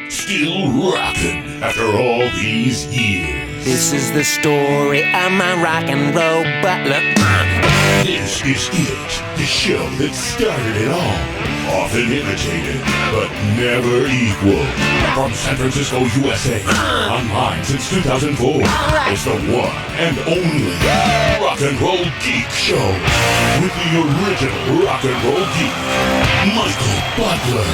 Still rockin' after all these years. This is the story of my rock and roll butler. This is it, the show that started it all. Often imitated, but never equal. From San Francisco, USA, online since 2004. It's the one and only Rock and Roll Geek Show. With the original Rock and Roll Geek, Michael Butler.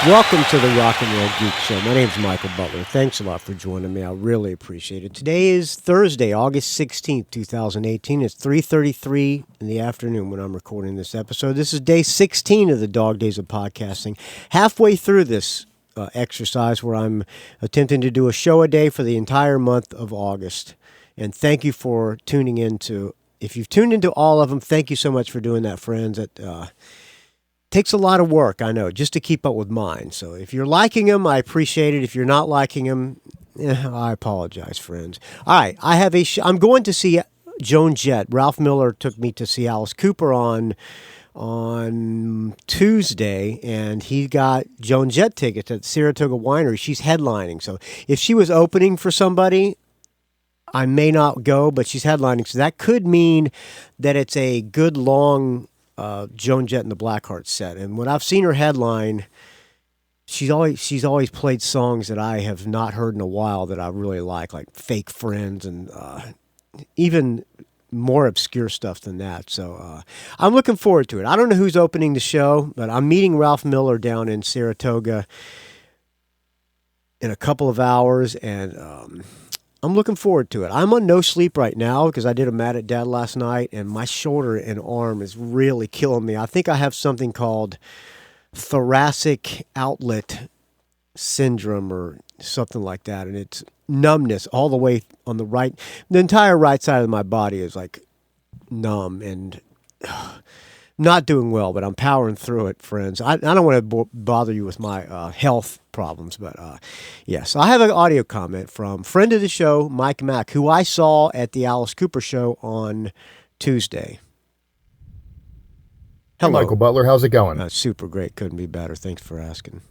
Welcome to the Rock and Roll Geek Show. My name's Michael Butler. Thanks a lot for joining me. I really appreciate it. Today is Thursday, August 16th, 2018. It's 3:33 in the afternoon when I'm recording this episode. This is day 16 of the Dog Days of Podcasting. Halfway through this exercise where I'm attempting to do a show a day for the entire month of August. And thank you for tuning in to, if you've tuned into all of them, thank you so much for doing that, friends. Takes a lot of work, I know, just to keep up with mine. So if you're liking them, I appreciate it. If you're not liking them, I apologize, friends. All right, I have I'm going to see Joan Jett. Ralph Miller took me to see Alice Cooper on Tuesday, and he got Joan Jett tickets at Saratoga Winery. She's headlining. So if she was opening for somebody, I may not go, but she's headlining. So that could mean that it's a good long Joan Jett and the Blackhearts set. And when I've seen her headline, she's always played songs that I have not heard in a while that I really like Fake Friends and even more obscure stuff than that. So I'm looking forward to it. I don't know who's opening the show, but I'm meeting Ralph Miller down in Saratoga in a couple of hours, and I'm looking forward to it. I'm on no sleep right now because I did a Mad at Dad last night, and my shoulder and arm is really killing me. I think I have something called thoracic outlet syndrome or something like that, and it's numbness all the way on the right. The entire right side of my body is like numb and not doing well, but I'm powering through it, friends. I don't want to bother you with my health problems, but yes. I have an audio comment from friend of the show, Mike Mack, who I saw at the Alice Cooper show on Tuesday. Hello. Hey, Michael Butler. How's it going? Super great. Couldn't be better. Thanks for asking.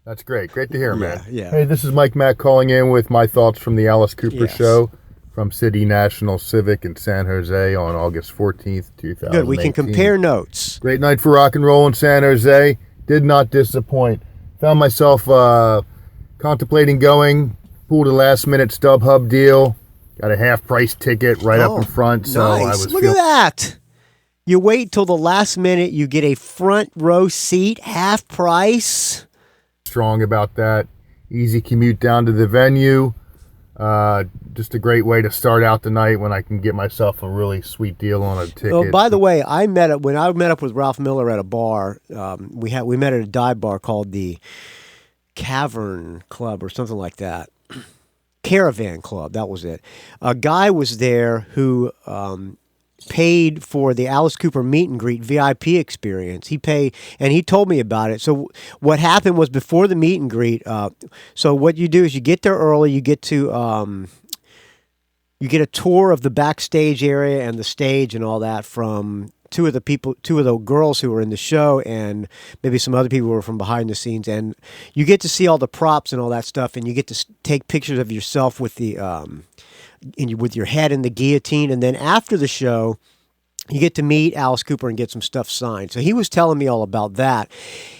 That's great. Great to hear, man. Yeah. Hey, this is Mike Mack calling in with my thoughts from the Alice Cooper show from City National Civic in San Jose on August 14th, 2018. Good. We can compare notes. Great night for rock and roll in San Jose. Did not disappoint. Found myself contemplating going. Pulled a last-minute StubHub deal. Got a half-price ticket right up in front. So nice. I was Look at that. You wait till the last minute. You get a front row seat, half price. Strong about that. Easy commute down to the venue. Just a great way to start out the night when I can get myself a really sweet deal on a ticket. Oh, by the way, when I met up with Ralph Miller at a bar. We met at a dive bar called the Cavern Club or something like that. Caravan Club, that was it. A guy was there who paid for the Alice Cooper meet and greet VIP experience. He paid, and he told me about it. So what happened was before the meet and greet, so what you do is you get there early, you get to you get a tour of the backstage area and the stage and all that from two of the girls who were in the show and maybe some other people who were from behind the scenes, and you get to see all the props and all that stuff, and you get to take pictures of yourself with the with your head in the guillotine, and then after the show, you get to meet Alice Cooper and get some stuff signed. So he was telling me all about that.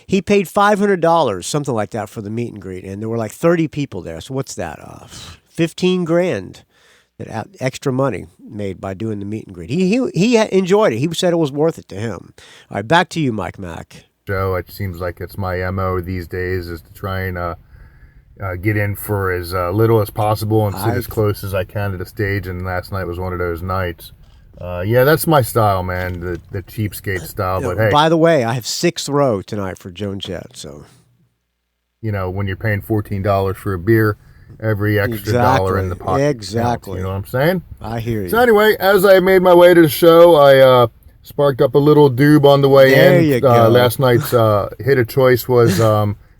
He paid $500, something like that, for the meet and greet, and there were like 30 people there. So what's that? $15,000 that extra money made by doing the meet and greet. He enjoyed it. He said it was worth it to him. All right, back to you, Mike Mack. Joe, it seems like it's my MO these days is to try and get in for as little as possible and sit as close as I can to the stage, and last night was one of those nights. Yeah, that's my style, man, the cheapskate style. But hey, by the way, I have 6th row tonight for Joan Jett, so when you're paying $14 for a beer, every extra dollar in the pocket counts, you know what I'm saying? I hear you. So anyway, as I made my way to the show, I sparked up a little doob on the way in. There you go. Last night's hit of choice was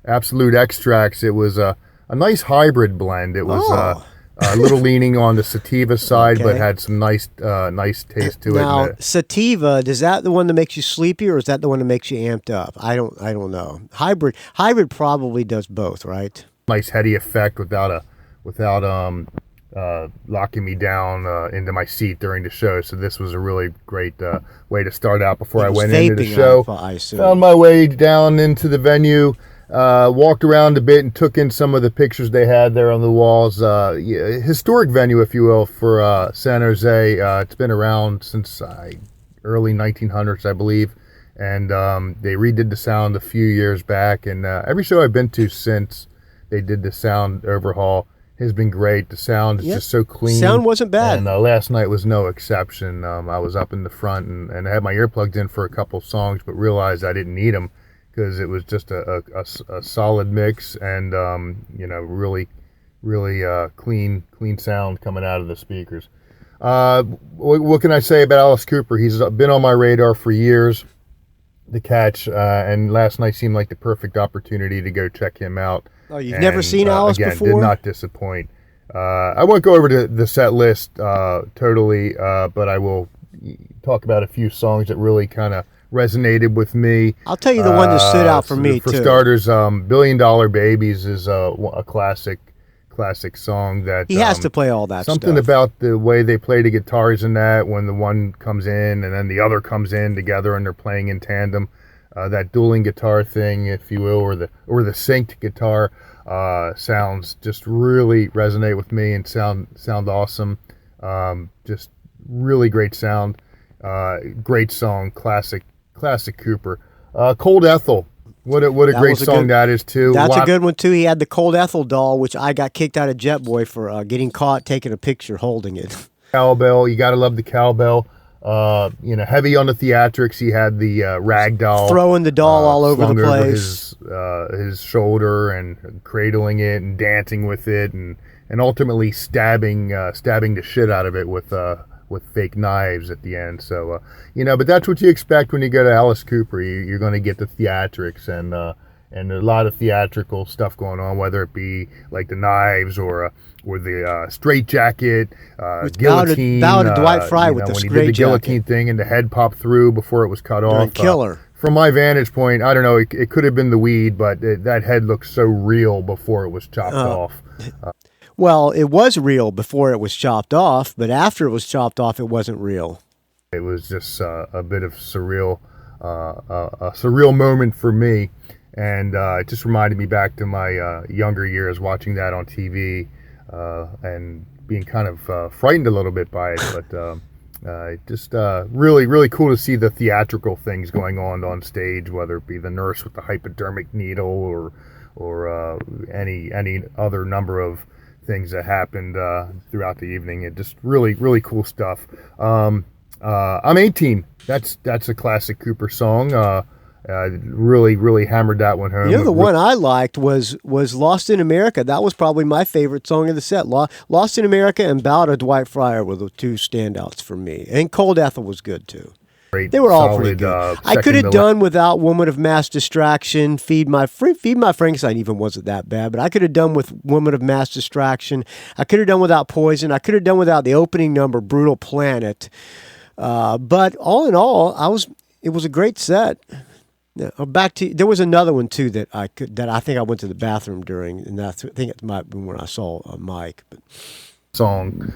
Absolute Extracts. It was a nice hybrid blend. It was A little leaning on the sativa side, but Okay. had some nice taste to it. Now, And sativa, is that the one that makes you sleepy, or is that the one that makes you amped up? I don't know. Hybrid probably does both, right? nice heady effect without locking me down into my seat during the show. So this was a really great way to start out before I It was went into the vaping, show. I assume. Found my way down into the venue, walked around a bit and took in some of the pictures they had there on the walls. Historic venue, if you will, for San Jose. It's been around since early 1900s, I believe. And they redid the sound a few years back. And every show I've been to since they did the sound overhaul has been great. The sound is just so clean. Sound wasn't bad. And last night was no exception. I was up in the front and I had my earplugs in for a couple songs, but realized I didn't need them because it was just a solid mix and really clean sound coming out of the speakers. What can I say about Alice Cooper? He's been on my radar for years. The catch, and last night seemed like the perfect opportunity to go check him out. Oh, you've never seen Alice again, before? Did not disappoint. I won't go over to the set list totally, but I will talk about a few songs that really kind of resonated with me. I'll tell you the one that stood out for me, for too. For starters, $1 Billion Babies is a classic song that He has to play all that something stuff. about the way they play the guitars in that when the one comes in and then the other comes in together and they're playing in tandem. That dueling guitar thing, if you will, or the synced guitar sounds just really resonate with me and sound awesome. Just really great sound, great song, classic Cooper. Cold Ethel. What a great song that is too. That's a good one too. He had the Cold Ethel doll, which I got kicked out of Jetboy for getting caught taking a picture holding it. Cowbell, you got to love the cowbell. Heavy on the theatrics. He had the rag doll, throwing the doll all over the place, over his shoulder and cradling it and dancing with it and ultimately stabbing the shit out of it with fake knives at the end. So but that's what you expect when you go to Alice Cooper. You're going to get the theatrics and a lot of theatrical stuff going on, whether it be like the knives or the straitjacket, guillotine. Ballad of Dwight Fry with the when he did the guillotine thing and the head popped through before it was cut off. Killer. From my vantage point, I don't know, it could have been the weed, but that head looked so real before it was chopped off. Well, it was real before it was chopped off, but after it was chopped off, it wasn't real. It was just a bit of a surreal moment for me, and it just reminded me back to my younger years watching that on TV and being kind of frightened a little bit by it, but just really, really cool to see the theatrical things going on stage, whether it be the nurse with the hypodermic needle or any other number of things that happened throughout the evening. It just really, really cool stuff. I'm 18. That's a classic Cooper song. Really, really hammered that one home. The one I liked was Lost in America. That was probably my favorite song of the set. Lost in America and Ballad of Dwight Fry were the two standouts for me. And Cold Ethel was good, too. They were all pretty good. I could have done without Woman of Mass Distraction. Feed My Frankenstein even wasn't that bad, but I could have done with Woman of Mass Distraction. I could have done without Poison. I could have done without the opening number, Brutal Planet. But all in all, it was a great set. Yeah, there was another one too that I think I went to the bathroom during, and I think it might have been when I saw Mike. But song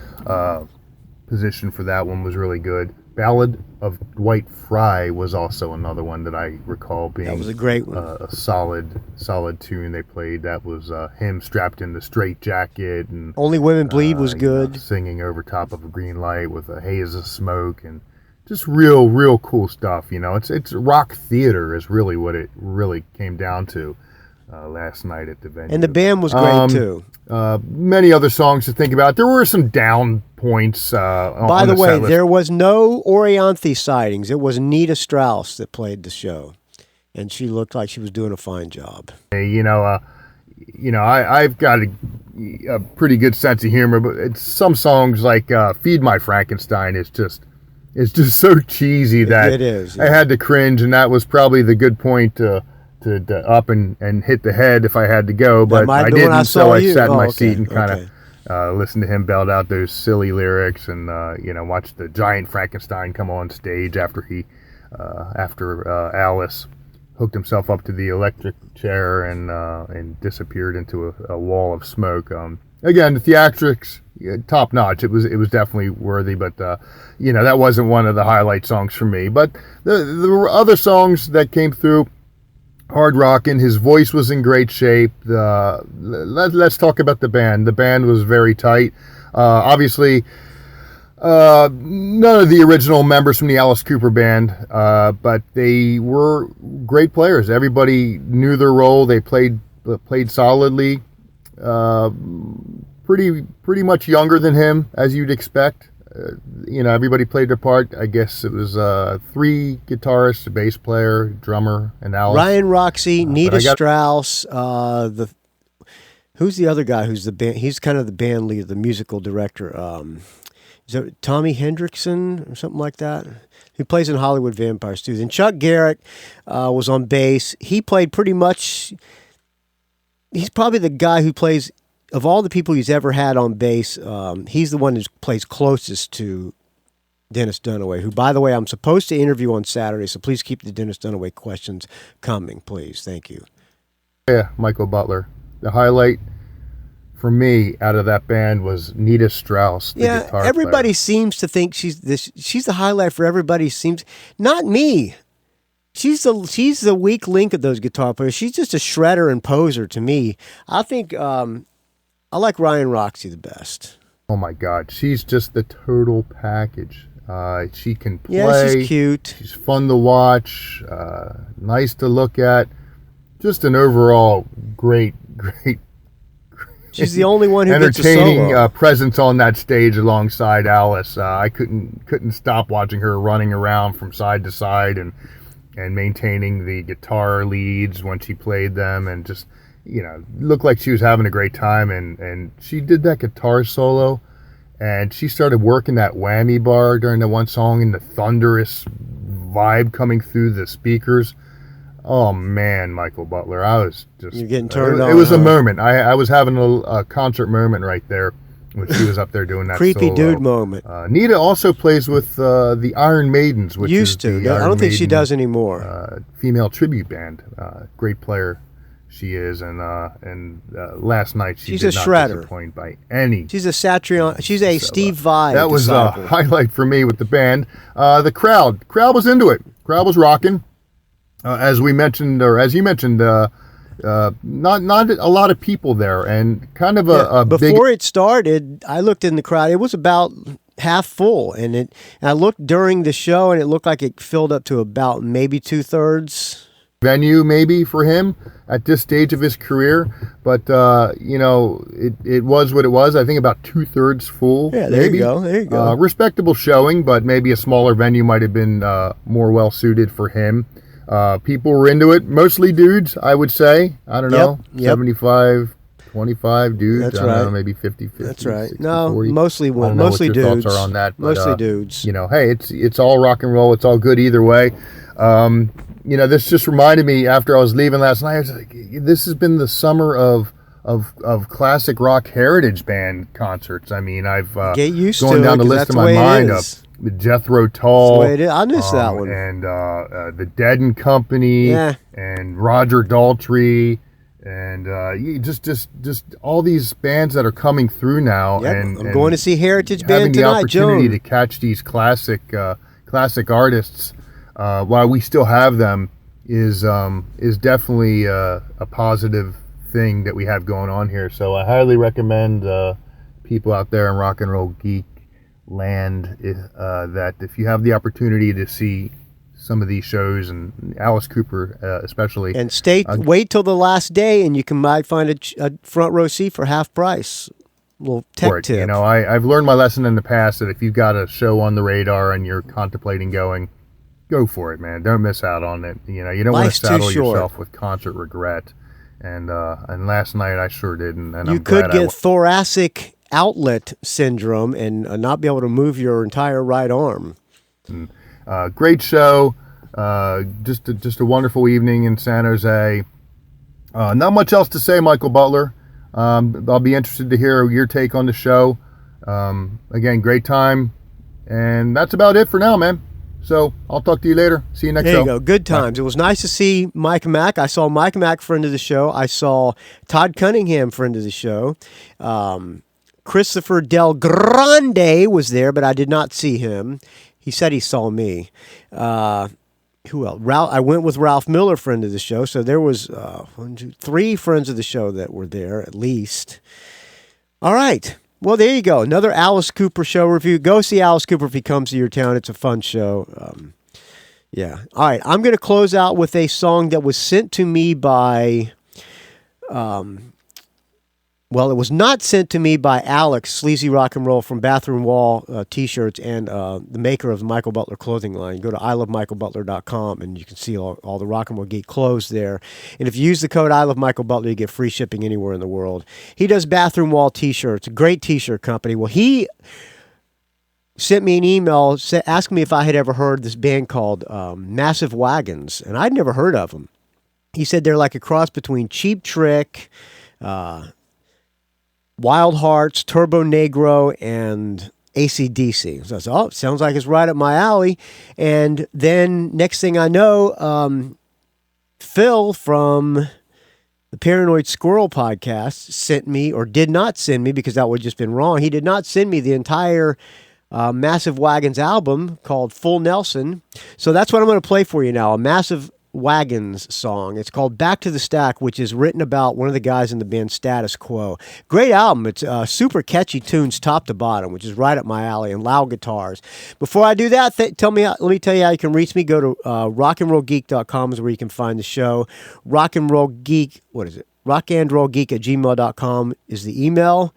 position for that one was really good. Ballad of Dwight Fry was also another one that I recall being. That was a great one. A solid tune they played. That was him strapped in the straitjacket and Only Women Bleed was good. Singing over top of a green light with a haze of smoke and just real cool stuff. It's rock theater is really what it really came down to last night at the venue. And the band was great too. Many other songs to think about. There were some down points. By the way, there was no Orianthe sightings. It was Nita Strauss that played the show, and she looked like she was doing a fine job. I've got a pretty good sense of humor, but some songs like "Feed My Frankenstein" is just so cheesy that it is. Yeah. I had to cringe, and that was probably the good point to up and hit the head if I had to go, but I didn't, so I sat in my seat and kind of listen to him belt out those silly lyrics, and watch the giant Frankenstein come on stage after Alice hooked himself up to the electric chair and disappeared into a wall of smoke. Again, the theatrics, top notch. It was definitely worthy, but that wasn't one of the highlight songs for me. But there were other songs that came through. Hard rocking. His voice was in great shape. Let's talk about the band. The band was very tight. Obviously, none of the original members from the Alice Cooper band, but they were great players. Everybody knew their role. They played solidly. Pretty much younger than him, as you'd expect. Everybody played their part. I guess it was 3 guitarists, a bass player, drummer, and Alice. Ryan Roxy, Nita Strauss. Who's the other guy? Who's the band? He's kind of the band leader, the musical director. Is it Tommy Hendrickson or something like that? He plays in Hollywood Vampires too. And Chuck Garrett was on bass. He played pretty much. He's probably the guy who plays. Of all the people he's ever had on bass, he's the one who plays closest to Dennis Dunaway, who, by the way, I'm supposed to interview on Saturday, so please keep the Dennis Dunaway questions coming, please. Thank you. Yeah, Michael Butler. The highlight for me out of that band was Nita Strauss, the guitar everybody player. seems to think she's the highlight for everybody. Not me. She's the weak link of those guitar players. She's just a shredder and poser to me. I think I like Ryan Roxy the best. Oh my God, she's just the total package. She can play. Yeah, she's cute. She's fun to watch. Nice to look at. Just an overall great. She's the only one who entertaining gets a solo. Presence on that stage alongside Alice. I couldn't stop watching her running around from side to side and maintaining the guitar leads when she played them, and just looked like she was having a great time. And she did that guitar solo, and she started working that whammy bar during the one song, and the thunderous vibe coming through the speakers. Oh man, Michael Butler, I was just... You're getting turned on. It was a moment. I was having a concert moment right there when she was up there doing that creepy solo. dude moment. Nita also plays with the Iron Maidens, which used is to. I don't think she does anymore. Female tribute band. Great player she is, and last night she's a did not shredder. disappoint by any. She's a Satrion. She's a Steve Vai. That was a highlight for me with the band. The crowd was into it. Crowd was rocking. As we mentioned, or as you mentioned, not a lot of people there, and kind of a before big... it started, I looked in the crowd. It was about half full, and I looked during the show, and it looked like it filled up to about maybe 2/3 venue, maybe, for him at this stage of his career. But it was what it was. I think about 2/3 full. Yeah, there you go. Respectable showing, but maybe a smaller venue might have been more well suited for him. People were into it, mostly dudes, I would say. I don't know, 75, 25 dudes. That's I don't right. know, maybe 50, 50. That's right. 60, No, 40. mostly I don't know mostly what your dudes. thoughts are on that. But, mostly dudes. Hey, it's all rock and roll. It's all good either way. This just reminded me after I was leaving last night. I was like, this has been the summer of classic rock heritage band concerts. I mean, I've get used going to down it, the 'cause list that's in the my way it mind is. of Jethro Tull. That's the way it is. I missed that one. And the Dead and Company, Yeah. and Roger Daltrey, and just all these bands that are coming through now. Yep, And I'm going to see Heritage having Band the tonight, opportunity Joan. to catch these classic artists while we still have them is definitely a positive thing that we have going on here. So I highly recommend people out there in rock and roll geek land that if you have the opportunity to see some of these shows, and Alice Cooper especially, And wait till the last day, and you might find a front row seat for half price. Little tech tip. I've learned my lesson in the past that if you've got a show on the radar and you're contemplating going, go for it, man. Don't miss out on it. You don't want to Life's too saddle short. yourself with concert regret. And last night I sure didn't. And You I'm could glad get thoracic outlet syndrome and not be able to move your entire right arm. Great show. Just a wonderful evening in San Jose. Not much else to say, Michael Butler. I'll be interested to hear your take on the show. Again, great time. And that's about it for now, man. So I'll talk to you later. See you next show. There you go. Good times. Bye. It was nice to see Mike Mack. I saw Mike Mack, friend of the show. I saw Todd Cunningham, friend of the show. Christopher Del Grande was there, but I did not see him. He said he saw me. Who else? I went with Ralph Miller, friend of the show. So there was 3 friends of the show that were there at least. All right. Well, there you go. Another Alice Cooper show review. Go see Alice Cooper if he comes to your town. It's a fun show. Yeah. All right. I'm going to close out with a song that was sent to me by... Well, it was not sent to me by Alex, Sleazy Rock and Roll from Bathroom Wall T-shirts and the maker of the Michael Butler clothing line. Go to ilovemichaelbutler.com and you can see all the Rock and Roll Geek clothes there. And if you use the code ILoveMichaelButler, you get free shipping anywhere in the world. He does Bathroom Wall T-shirts, a great T-shirt company. Well, he sent me an email asking me if I had ever heard this band called Massive Wagons, and I'd never heard of them. He said they're like a cross between Cheap Trick, Wild Hearts, Turbo Negro, and AC/DC. So I said, oh, sounds like it's right up my alley. And then next thing I know, Phil from the Paranoid Squirrel podcast sent me, or did not send me, because that would have just been wrong. He did not send me the entire Massive Wagons album called Full Nelson. So that's what I'm going to play for you now, a Massive Wagons song. It's called Back to the Stack, which is written about one of the guys in the band Status Quo. Great album. It's super catchy tunes top to bottom, which is right up my alley, and loud guitars. Before I do that, let me tell you how you can reach me. Go to rockandrollgeek.com is where you can find the show. Rockandrollgeek, what is it? rockandrollgeek@gmail.com is the email.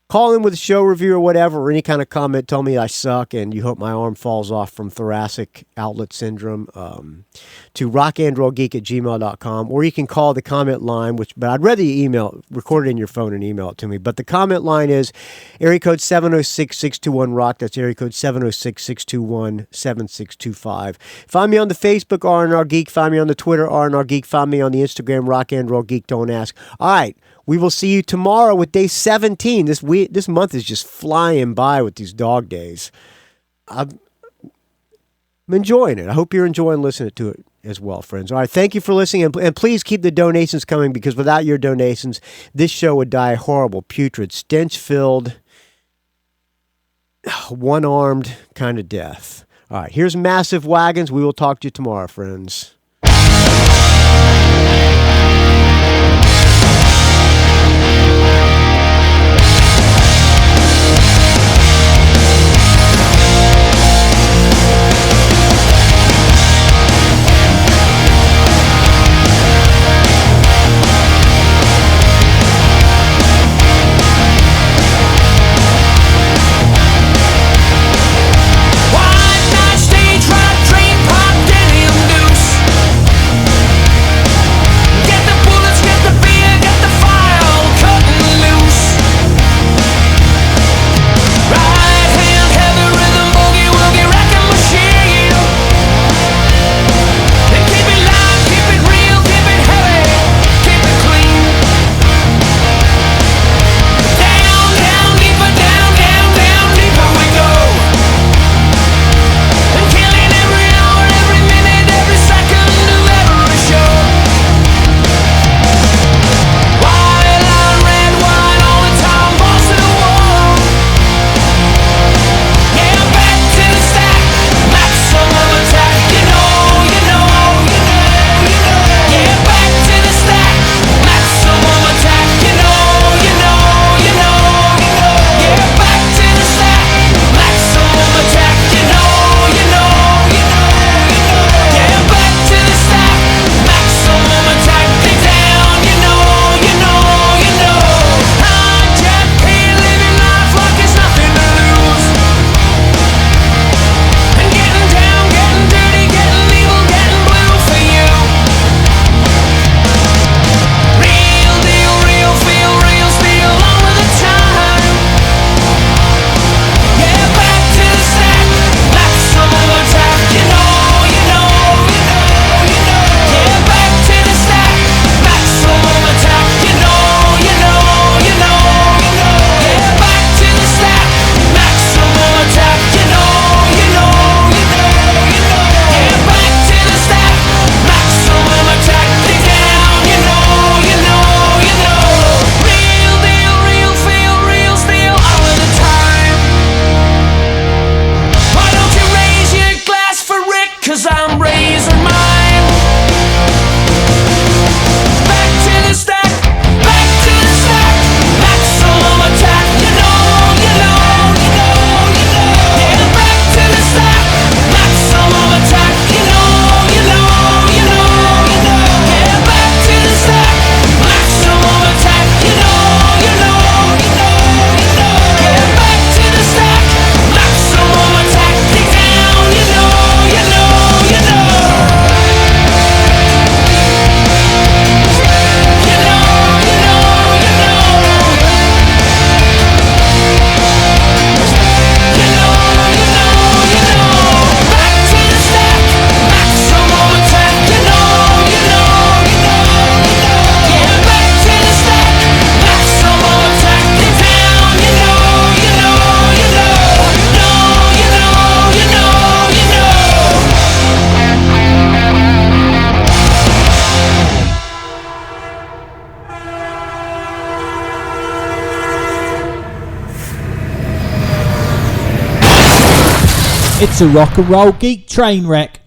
Call in with a show review or whatever, or any kind of comment. Tell me I suck and you hope my arm falls off from thoracic outlet syndrome, to rockandrollgeek@gmail.com. Or you can call the comment line, but I'd rather you record it in your phone and email it to me. But the comment line is area code 706-621-ROCK. That's area code 706-621-7625. Find me on the Facebook, R&R Geek. Find me on the Twitter, R&R Geek. Find me on the Instagram, Rock and Roll Geek. Don't ask. All right. We will see you tomorrow with day 17. This month is just flying by with these dog days. I'm enjoying it. I hope you're enjoying listening to it as well, friends. All right, thank you for listening, and please keep the donations coming, because without your donations, this show would die a horrible, putrid, stench-filled, one-armed kind of death. All right, here's Massive Wagons. We will talk to you tomorrow, friends. Stage right, train pop, Denny and Deuce. It's a rock and roll geek train wreck.